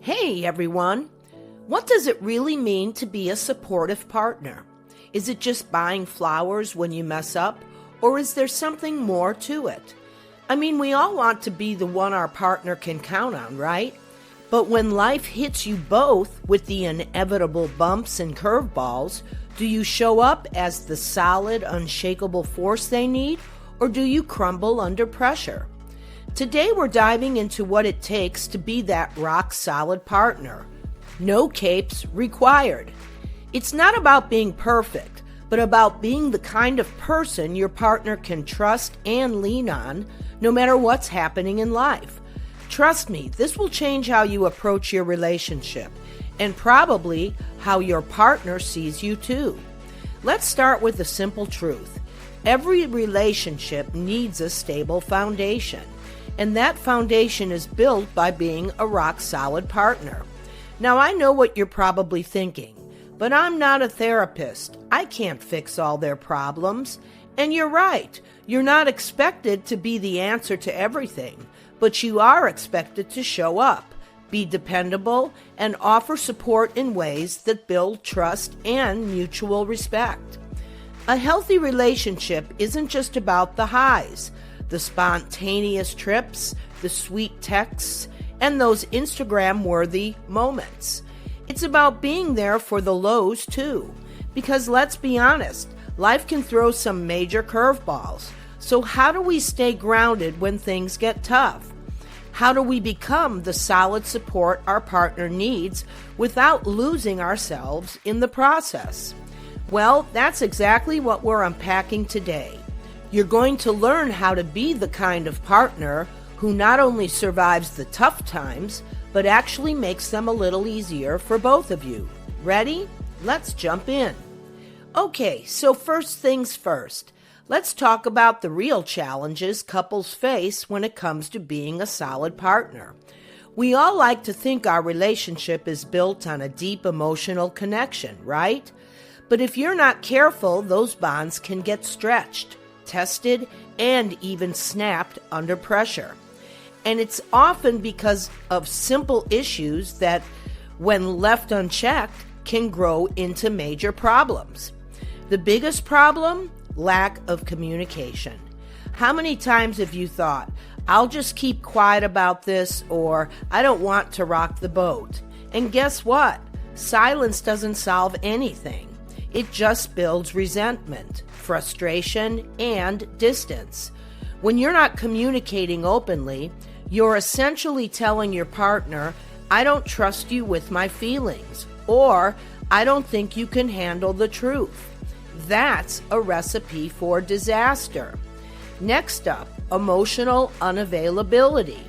Hey everyone! What does it really mean to be a supportive partner? Is it just buying flowers when you mess up, or is there something more to it? I mean, we all want to be the one our partner can count on, right? But when life hits you both with the inevitable bumps and curveballs, do you show up as the solid, unshakable force they need, or do you crumble under pressure? Today we're diving into what it takes to be that rock-solid partner. No capes required. It's not about being perfect, but about being the kind of person your partner can trust and lean on, no matter what's happening in life. Trust me, this will change how you approach your relationship, and probably how your partner sees you too. Let's start with the simple truth. Every relationship needs a stable foundation. And that foundation is built by being a rock-solid partner. Now, I know what you're probably thinking, but I'm not a therapist. I can't fix all their problems. And you're right, you're not expected to be the answer to everything, but you are expected to show up, be dependable, and offer support in ways that build trust and mutual respect. A healthy relationship isn't just about the highs, the spontaneous trips, the sweet texts, and those Instagram-worthy moments. It's about being there for the lows too, because let's be honest, life can throw some major curveballs. So how do we stay grounded when things get tough? How do we become the solid support our partner needs without losing ourselves in the process? Well, that's exactly what we're unpacking today. You're going to learn how to be the kind of partner who not only survives the tough times, but actually makes them a little easier for both of you. Ready? Let's jump in. Okay, so first things first. Let's talk about the real challenges couples face when it comes to being a solid partner. We all like to think our relationship is built on a deep emotional connection, right? But if you're not careful, those bonds can get stretched, tested, and even snapped under pressure. And it's often because of simple issues that, when left unchecked, can grow into major problems. The biggest problem? Lack of communication. How many times have you thought, I'll just keep quiet about this, or I don't want to rock the boat? And guess what? Silence doesn't solve anything. It just builds resentment, frustration, and distance. When you're not communicating openly, you're essentially telling your partner, I don't trust you with my feelings, or I don't think you can handle the truth. That's a recipe for disaster. Next up, emotional unavailability.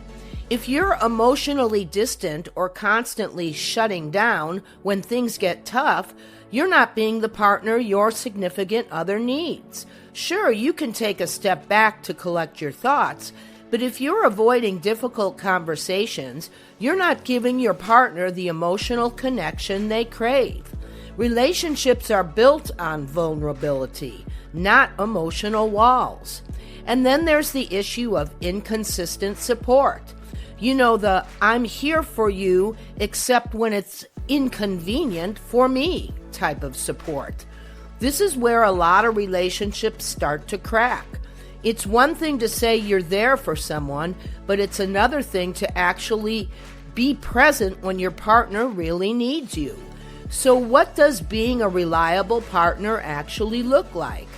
If you're emotionally distant or constantly shutting down when things get tough, you're not being the partner your significant other needs. Sure, you can take a step back to collect your thoughts, but if you're avoiding difficult conversations, you're not giving your partner the emotional connection they crave. Relationships are built on vulnerability, not emotional walls. And then there's the issue of inconsistent support. You know, the I'm here for you except when it's inconvenient for me type of support. This is where a lot of relationships start to crack. It's one thing to say you're there for someone, but it's another thing to actually be present when your partner really needs you. So what does being a reliable partner actually look like?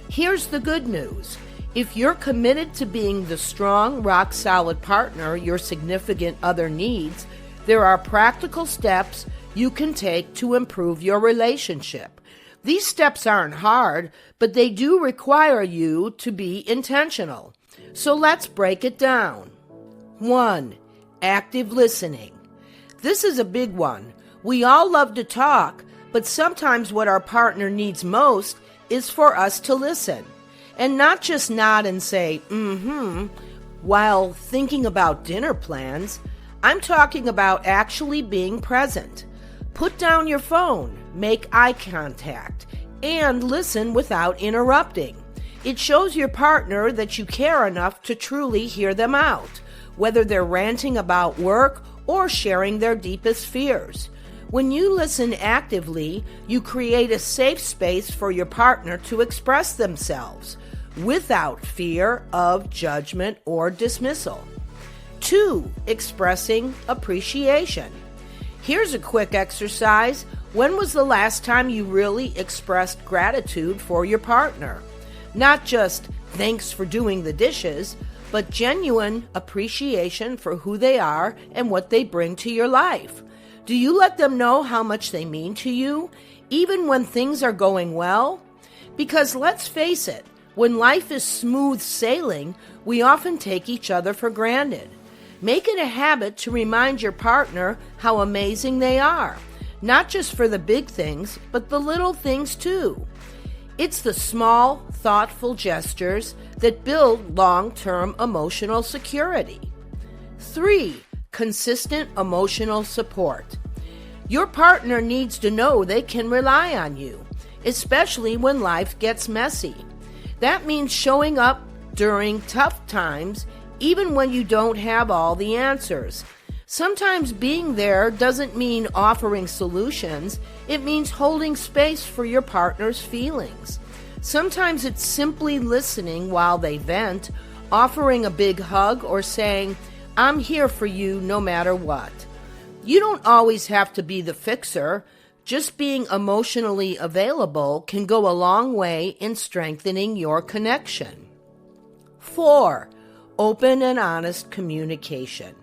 Here's the good news. If you're committed to being the strong, rock-solid partner your significant other needs, there are practical steps you can take to improve your relationship. These steps aren't hard, but they do require you to be intentional. So let's break it down. 1. Active listening. This is a big one. We all love to talk, but sometimes what our partner needs most is for us to listen. And not just nod and say, while thinking about dinner plans. I'm talking about actually being present. Put down your phone, make eye contact, and listen without interrupting. It shows your partner that you care enough to truly hear them out, whether they're ranting about work or sharing their deepest fears. When you listen actively, you create a safe space for your partner to express themselves without fear of judgment or dismissal. 2. Expressing appreciation. Here's a quick exercise. When was the last time you really expressed gratitude for your partner? Not just thanks for doing the dishes, but genuine appreciation for who they are and what they bring to your life. Do you let them know how much they mean to you, even when things are going well? Because let's face it, when life is smooth sailing, we often take each other for granted. Make it a habit to remind your partner how amazing they are, not just for the big things, but the little things too. It's the small, thoughtful gestures that build long-term emotional security. 3. Consistent emotional support. Your partner needs to know they can rely on you, especially when life gets messy. That means showing up during tough times, even when you don't have all the answers. Sometimes being there doesn't mean offering solutions. It means holding space for your partner's feelings. Sometimes it's simply listening while they vent, offering a big hug, or saying, "I'm here for you no matter what." You don't always have to be the fixer. Just being emotionally available can go a long way in strengthening your connection. 4. Open and honest communication.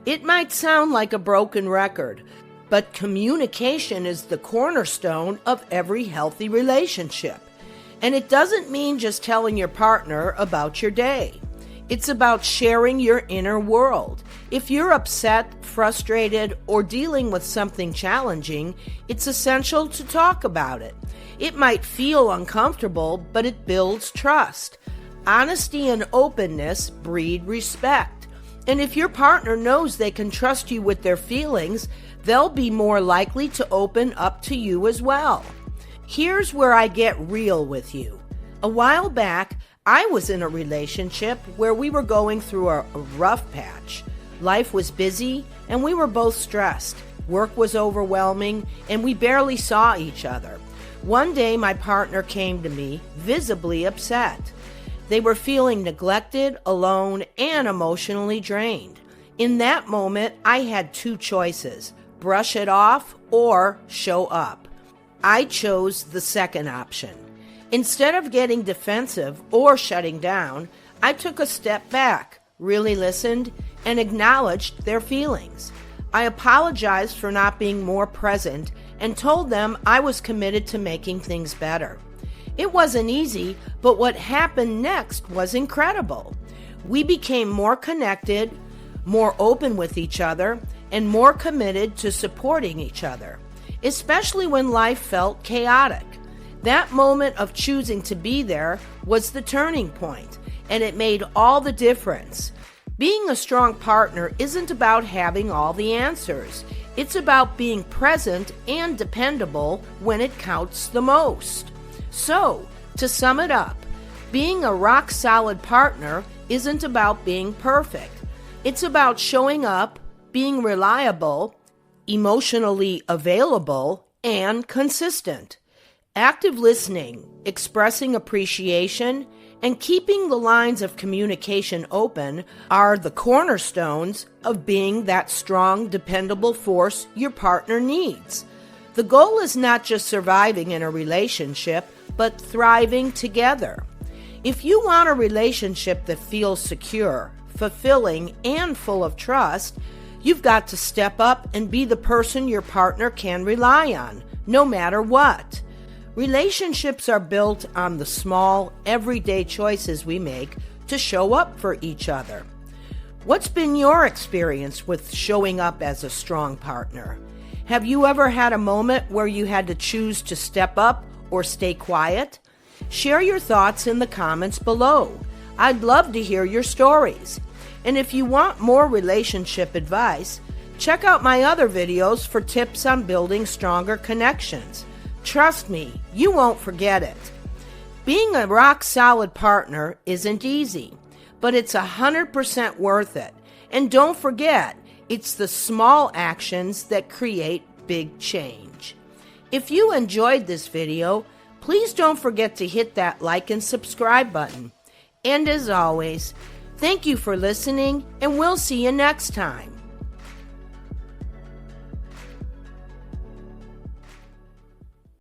It might sound like a broken record, but communication is the cornerstone of every healthy relationship. And it doesn't mean just telling your partner about your day. It's about sharing your inner world. If you're upset, frustrated, or dealing with something challenging, it's essential to talk about it. It might feel uncomfortable, but it builds trust. Honesty and openness breed respect. And if your partner knows they can trust you with their feelings, they'll be more likely to open up to you as well. Here's where I get real with you. A while back, I was in a relationship where we were going through a rough patch. Life was busy, and we were both stressed. Work was overwhelming, and we barely saw each other. One day, my partner came to me, visibly upset. They were feeling neglected, alone, and emotionally drained. In that moment, I had two choices: brush it off or show up. I chose the second option. Instead of getting defensive or shutting down, I took a step back, really listened, and acknowledged their feelings. I apologized for not being more present and told them I was committed to making things better. It wasn't easy, but what happened next was incredible. We became more connected, more open with each other, and more committed to supporting each other, especially when life felt chaotic. That moment of choosing to be there was the turning point, and it made all the difference. Being a strong partner isn't about having all the answers. It's about being present and dependable when it counts the most. So, to sum it up, being a rock-solid partner isn't about being perfect. It's about showing up, being reliable, emotionally available, and consistent. Active listening, expressing appreciation, and keeping the lines of communication open are the cornerstones of being that strong, dependable force your partner needs. The goal is not just surviving in a relationship, but thriving together. If you want a relationship that feels secure, fulfilling, and full of trust, you've got to step up and be the person your partner can rely on, no matter what. Relationships are built on the small, everyday choices we make to show up for each other. What's been your experience with showing up as a strong partner? Have you ever had a moment where you had to choose to step up or stay quiet? Share your thoughts in the comments below. I'd love to hear your stories. And if you want more relationship advice, check out my other videos for tips on building stronger connections. Trust me, you won't forget it. Being a rock-solid partner isn't easy, but it's 100% worth it. And don't forget, It's the small actions that create big change. If you enjoyed this video, please don't forget to hit that like and subscribe button. And as always, thank you for listening, and we'll see you next time.